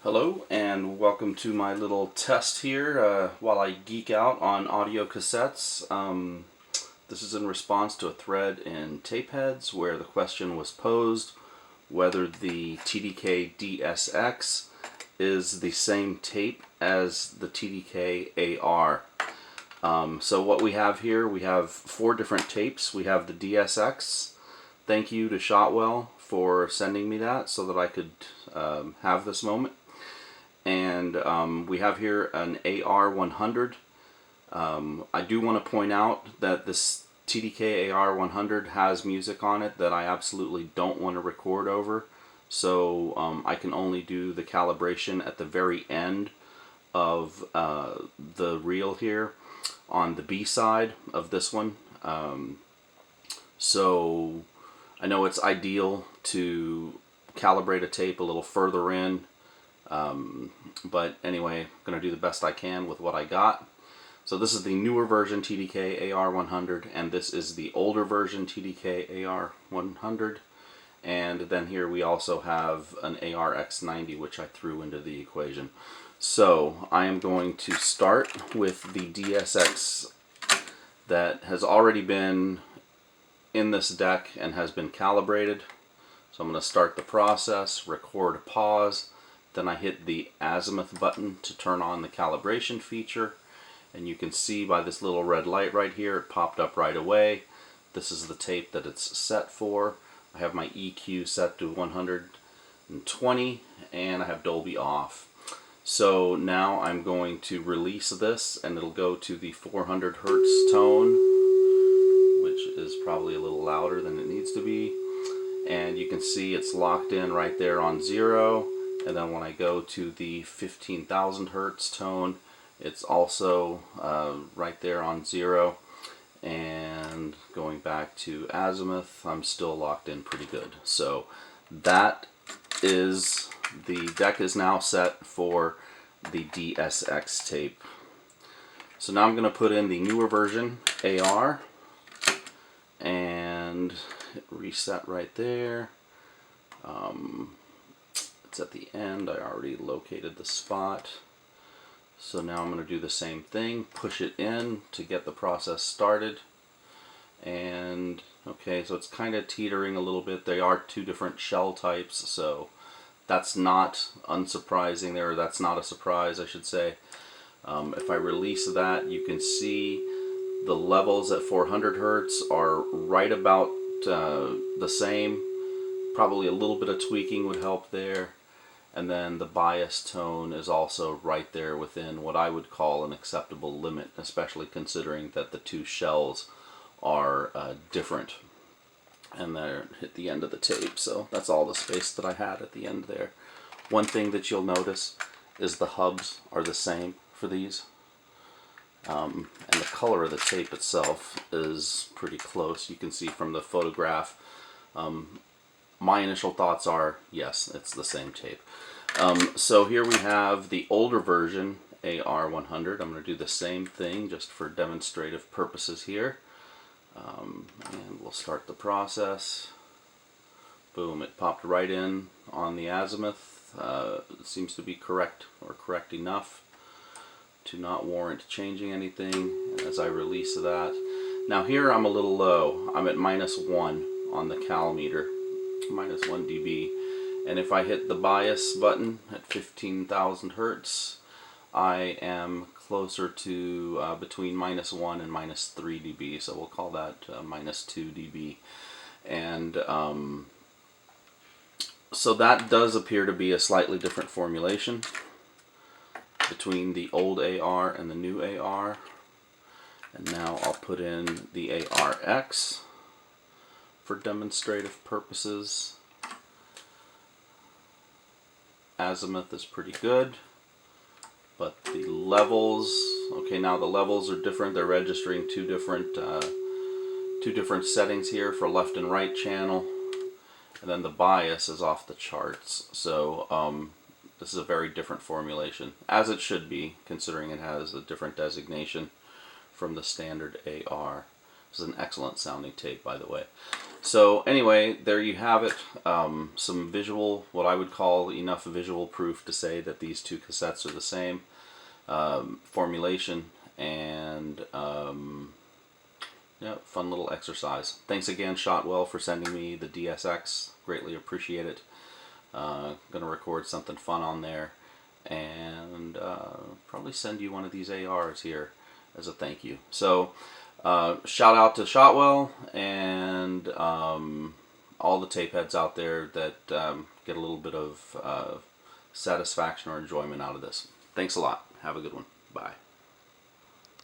Hello and welcome to my little test here while I geek out on audio cassettes. This is in response to a thread in Tapeheads where the question was posed whether the TDK DS-X is the same tape as the TDK AR. So what we have here, we have 4 different tapes. We have the DS-X. Thank you to Shotwell for sending me that so that I could have this moment. And we have here an AR100. I do want to point out that this TDK AR100 has music on it that I absolutely don't want to record over. So I can only do the calibration at the very end of the reel here on the B side of this one. So I know it's ideal to calibrate a tape a little further in. But anyway, I'm going to do the best I can with what I got. So this is the newer version TDK AR100, and this is the older version TDK AR100. And then here we also have an ARX90, which I threw into the equation. So I am going to start with the DS-X that has already been in this deck and has been calibrated. So I'm going to start the process, record, pause. Then I hit the azimuth button to turn on the calibration feature, and you can see by this little red light right here, it popped up right away. This is the tape that it's set for. I have my EQ set to 120 and I have Dolby off. So now I'm going to release this and it'll go to the 400 Hertz tone, which is probably a little louder than it needs to be. And you can see it's locked in right there on 0. And then when I go to the 15,000 Hertz tone, it's also right there on 0. And going back to azimuth, I'm still locked in pretty good. So that is, the deck is now set for the DS-X tape. So now I'm going to put in the newer version, AR, and hit reset right there. It's at the end. I already located the spot. So now I'm going to do the same thing, push it in to get the process started. And okay, so it's kind of teetering a little bit. They are 2 different shell types, so that's not unsurprising there, or that's not a surprise, I should say. If I release that, you can see the levels at 400 Hertz are right about the same. Probably a little bit of tweaking would help there. And then the bias tone is also right there within what I would call an acceptable limit, especially considering that the 2 shells are different. And they're at the end of the tape, so that's all the space that I had at the end there. One thing that you'll notice is the hubs are the same for these. And the color of the tape itself is pretty close. You can see from the photograph. My initial thoughts are, yes, it's the same tape. So here we have the older version, AR100. I'm going to do the same thing just for demonstrative purposes here. And we'll start the process. Boom, it popped right in on the azimuth. It seems to be correct, or correct enough to not warrant changing anything. And as I release that, now here I'm a little low. I'm at -1 on the cal meter. -1 dB, and if I hit the bias button at 15,000 Hertz, I am closer to between -1 and -3 dB, so we'll call that -2 dB. And so that does appear to be a slightly different formulation between the old AR and the new AR. And now I'll put in the ARX for demonstrative purposes. Azimuth is pretty good, but the levels, okay, now the levels are different. They're registering two different settings here for left and right channel, and then the bias is off the charts. So this is a very different formulation, as it should be, considering it has a different designation from the standard AR. This is an excellent sounding tape, by the way. So anyway, there you have it. Some visual, what I would call enough visual proof to say that these two cassettes are the same formulation, and yeah, fun little exercise. Thanks again, Shotwell, for sending me the DS-X. Greatly appreciate it. Gonna record something fun on there, and probably send you one of these ARs here as a thank you. So shout out to Shotwell and all the tape heads out there that get a little bit of satisfaction or enjoyment out of this. Thanks a lot. Have a good one. Bye.